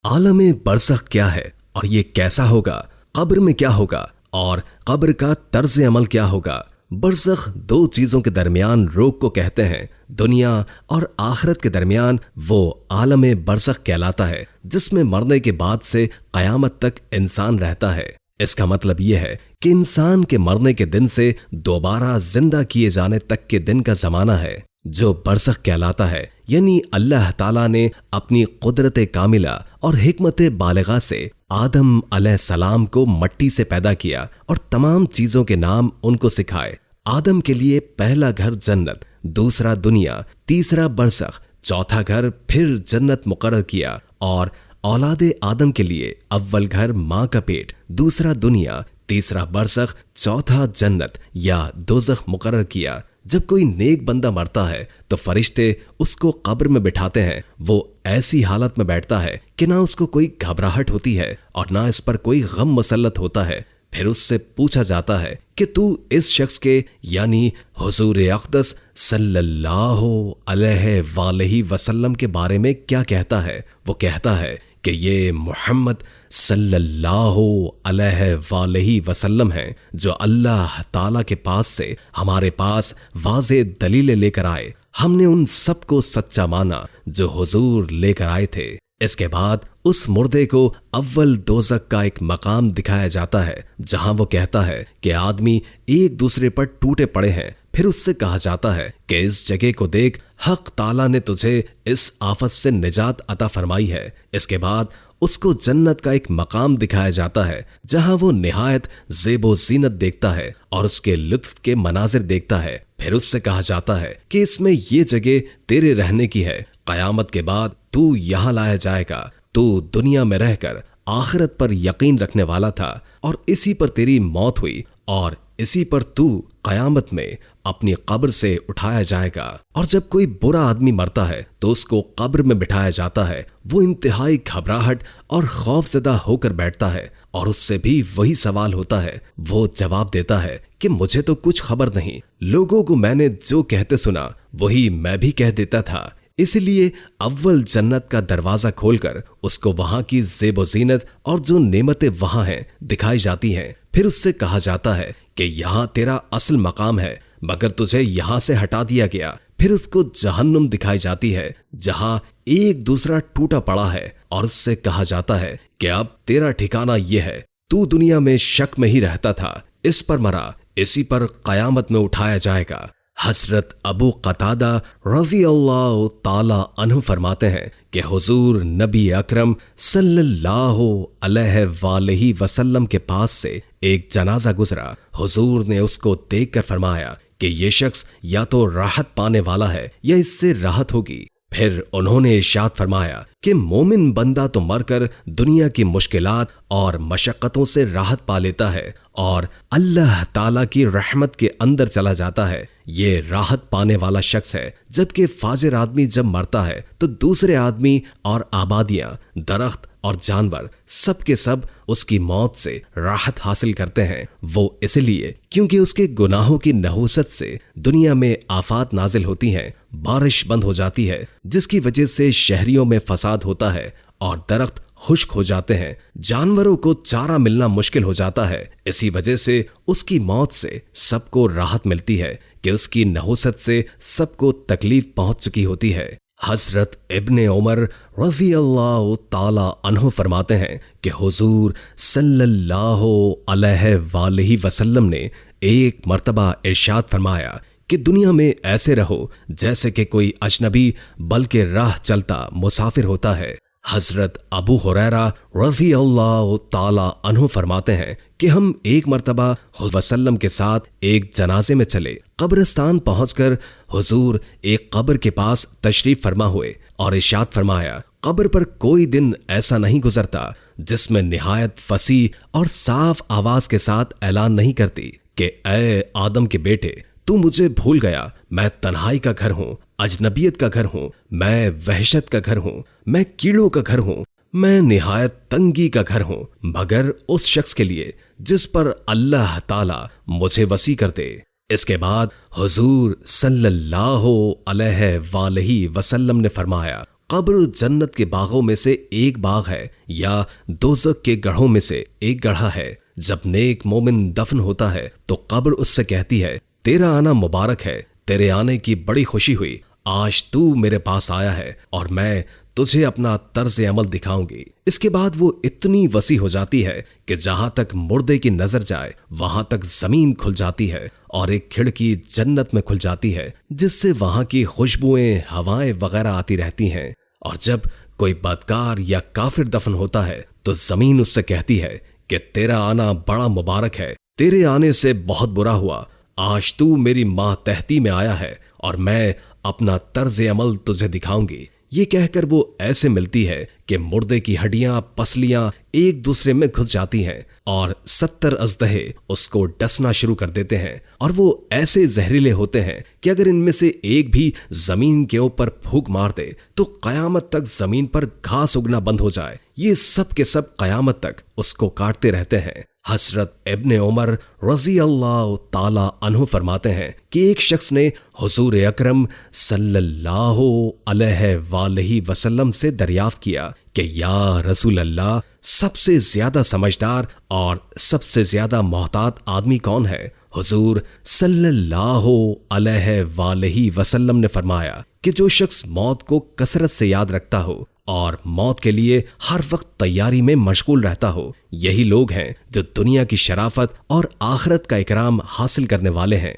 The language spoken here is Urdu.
عالم برزخ کیا ہے اور یہ کیسا ہوگا؟ قبر میں کیا ہوگا اور قبر کا طرز عمل کیا ہوگا؟ برزخ دو چیزوں کے درمیان روک کو کہتے ہیں۔ دنیا اور آخرت کے درمیان وہ عالم برزخ کہلاتا ہے جس میں مرنے کے بعد سے قیامت تک انسان رہتا ہے۔ اس کا مطلب یہ ہے کہ انسان کے مرنے کے دن سے دوبارہ زندہ کیے جانے تک کے دن کا زمانہ ہے جو برزخ کہلاتا ہے، یعنی اللہ تعالیٰ نے اپنی قدرت کاملہ اور حکمت بالغہ سے آدم علیہ السلام کو مٹی سے پیدا کیا اور تمام چیزوں کے نام ان کو سکھائے۔ آدم کے لیے پہلا گھر جنت، دوسرا دنیا، تیسرا برزخ، چوتھا گھر پھر جنت مقرر کیا، اور اولاد آدم کے لیے اول گھر ماں کا پیٹ، دوسرا دنیا، تیسرا برزخ، چوتھا جنت یا دوزخ مقرر کیا۔ جب کوئی نیک بندہ مرتا ہے تو فرشتے اس کو قبر میں بٹھاتے ہیں۔ وہ ایسی حالت میں بیٹھتا ہے کہ نہ اس کو کوئی گھبراہٹ ہوتی ہے اور نہ اس پر کوئی غم مسلط ہوتا ہے۔ پھر اس سے پوچھا جاتا ہے کہ تو اس شخص کے یعنی حضور اقدس صلی اللہ علیہ وآلہ وسلم کے بارے میں کیا کہتا ہے؟ وہ کہتا ہے کہ یہ محمد صلی اللہ علیہ وآلہ وسلم ہیں جو اللہ تعالیٰ کے پاس سے ہمارے پاس واضح دلیلیں لے کر آئے۔ ہم نے ان سب کو سچا مانا جو حضور لے کر آئے تھے۔ اس کے بعد اس مردے کو اول دوزخ کا ایک مقام دکھایا جاتا ہے جہاں وہ کہتا ہے کہ آدمی ایک دوسرے پر ٹوٹے پڑے ہیں۔ پھر اس سے کہا جاتا ہے کہ اس جگہ کو دیکھ، حق تعالیٰ نے تجھے اس آفت سے نجات عطا فرمائی ہے۔ اس کے بعد اس کو جنت کا ایک مقام دکھایا جاتا ہے جہاں وہ نہایت زیب و زینت دیکھتا ہے اور اس کے لطف کے مناظر دیکھتا ہے۔ پھر اس سے کہا جاتا ہے کہ اس میں یہ جگہ تیرے رہنے کی ہے، قیامت کے بعد تو یہاں لایا جائے گا۔ تو دنیا میں رہ کر آخرت پر یقین رکھنے والا تھا اور اسی پر تیری موت ہوئی اور اسی پر تو قیامت میں اپنی قبر سے اٹھایا جائے گا۔ اور جب کوئی برا آدمی مرتا ہے تو اس کو قبر میں بٹھایا جاتا ہے۔ وہ انتہائی گھبراہٹ اور خوف زدہ ہو کر بیٹھتا ہے اور اس سے بھی وہی سوال ہوتا ہے۔ وہ جواب دیتا ہے کہ مجھے تو کچھ خبر نہیں، لوگوں کو میں نے جو کہتے سنا وہی میں بھی کہہ دیتا تھا۔ اس لیے اول جنت کا دروازہ کھول کر اس کو وہاں کی زیب و زینت اور جو نعمتیں وہاں ہیں دکھائی جاتی ہیں۔ پھر اس سے کہا جاتا ہے کہ یہاں تیرا اصل مقام ہے مگر تجھے یہاں سے ہٹا دیا گیا۔ پھر اس کو جہنم دکھائی جاتی ہے جہاں ایک دوسرا ٹوٹا پڑا ہے اور اس سے کہا جاتا ہے کہ اب تیرا ٹھکانہ یہ ہے، تو دنیا میں شک میں ہی رہتا تھا، اس پر مرا، اسی پر قیامت میں اٹھایا جائے گا۔ حضرت ابو قتادہ رضی اللہ تعالی عنہ فرماتے ہیں کہ حضور نبی اکرم صلی اللہ علیہ وآلہ وسلم کے پاس سے ایک جنازہ گزرا۔ حضور نے اس کو دیکھ کر فرمایا کہ یہ شخص یا تو راحت پانے والا ہے یا اس سے راحت ہوگی۔ پھر انہوں نے ارشاد فرمایا کہ مومن بندہ تو مر کر دنیا کی مشکلات اور مشقتوں سے راحت پا لیتا ہے اور اللہ تعالیٰ کی رحمت کے اندر چلا جاتا ہے، یہ راحت پانے والا شخص ہے۔ جبکہ فاجر آدمی جب مرتا ہے تو دوسرے آدمی اور آبادیاں، درخت اور جانور سب کے سب اس کی موت سے راحت حاصل کرتے ہیں۔ وہ اس لیے کیونکہ اس کے گناہوں کی نحوست سے دنیا میں آفات نازل ہوتی ہیں، بارش بند ہو جاتی ہے جس کی وجہ سے شہریوں میں فساد ہوتا ہے اور درخت خشک ہو جاتے ہیں، جانوروں کو چارہ ملنا مشکل ہو جاتا ہے۔ اسی وجہ سے اس کی موت سے سب کو راحت ملتی ہے کہ اس کی نحوست سے سب کو تکلیف پہنچ چکی ہوتی ہے۔ حضرت ابن عمر رضی اللہ تعالی عنہ فرماتے ہیں کہ حضور صلی اللہ علیہ وآلہ وسلم نے ایک مرتبہ ارشاد فرمایا کہ دنیا میں ایسے رہو جیسے کہ کوئی اجنبی بلکہ راہ چلتا مسافر ہوتا ہے۔ حضرت ابو ہریرہ رضی اللہ تعالی عنہ فرماتے ہیں کہ ہم ایک مرتبہ حضور وسلم کے ساتھ ایک جنازے میں چلے۔ قبرستان پہنچ کر حضور ایک قبر کے پاس تشریف فرما ہوئے اور ارشاد فرمایا، قبر پر کوئی دن ایسا نہیں گزرتا جس میں نہایت فصیح اور صاف آواز کے ساتھ اعلان نہیں کرتی کہ اے آدم کے بیٹے، تو مجھے بھول گیا، میں تنہائی کا گھر ہوں، اجنبیت کا گھر ہوں، میں وحشت کا گھر ہوں، میں کیڑوں کا گھر ہوں، میں نہایت تنگی کا گھر ہوں، مگر اس شخص کے لیے جس پر اللہ تعالی مجھے وسیع کر دے۔ اس کے بعد حضور صلی اللہ علیہ وآلہ وسلم نے فرمایا، قبر جنت کے باغوں میں سے ایک باغ ہے یا دوزخ کے گڑھوں میں سے ایک گڑھا ہے۔ جب نیک مومن دفن ہوتا ہے تو قبر اس سے کہتی ہے تیرا آنا مبارک ہے، تیرے آنے کی بڑی خوشی ہوئی، آج تو میرے پاس آیا ہے اور میں تجھے اپنا طرز عمل دکھاؤں گی۔ اس کے بعد وہ اتنی وسیع ہو جاتی ہے کہ جہاں تک مردے کی نظر جائے وہاں تک زمین کھل جاتی ہے اور ایک کھڑکی جنت میں کھل جاتی ہے جس سے وہاں کی خوشبوئیں، ہوائیں وغیرہ آتی رہتی ہیں۔ اور جب کوئی بدکار یا کافر دفن ہوتا ہے تو زمین اس سے کہتی ہے کہ تیرا آنا بڑا مبارک ہے، تیرے آنے سے بہت برا ہوا، آج تو میری ماتحتی میں آیا ہے اور میں اپنا طرز عمل تجھے دکھاؤں گی۔ یہ کہہ کر وہ ایسے ملتی ہے کہ مردے کی ہڈیاں پسلیاں ایک دوسرے میں گھس جاتی ہیں اور 70 اژدہے اس کو ڈسنا شروع کر دیتے ہیں، اور وہ ایسے زہریلے ہوتے ہیں کہ اگر ان میں سے ایک بھی زمین کے اوپر پھونک مار دے تو قیامت تک زمین پر گھاس اگنا بند ہو جائے۔ یہ سب کے سب قیامت تک اس کو کاٹتے رہتے ہیں۔ حضرت ابن عمر رضی اللہ تعالی عنہ فرماتے ہیں کہ ایک شخص نے حضور اکرم صلی اللہ علیہ وآلہ وسلم سے دریافت کیا کہ یا رسول اللہ، سب سے زیادہ سمجھدار اور سب سے زیادہ محتاط آدمی کون ہے؟ حضور صلی اللہ علیہ وآلہ وسلم نے فرمایا کہ جو شخص موت کو کثرت سے یاد رکھتا ہو اور موت کے لیے ہر وقت تیاری میں مشغول رہتا ہو، یہی لوگ ہیں جو دنیا کی شرافت اور آخرت کا اکرام حاصل کرنے والے ہیں۔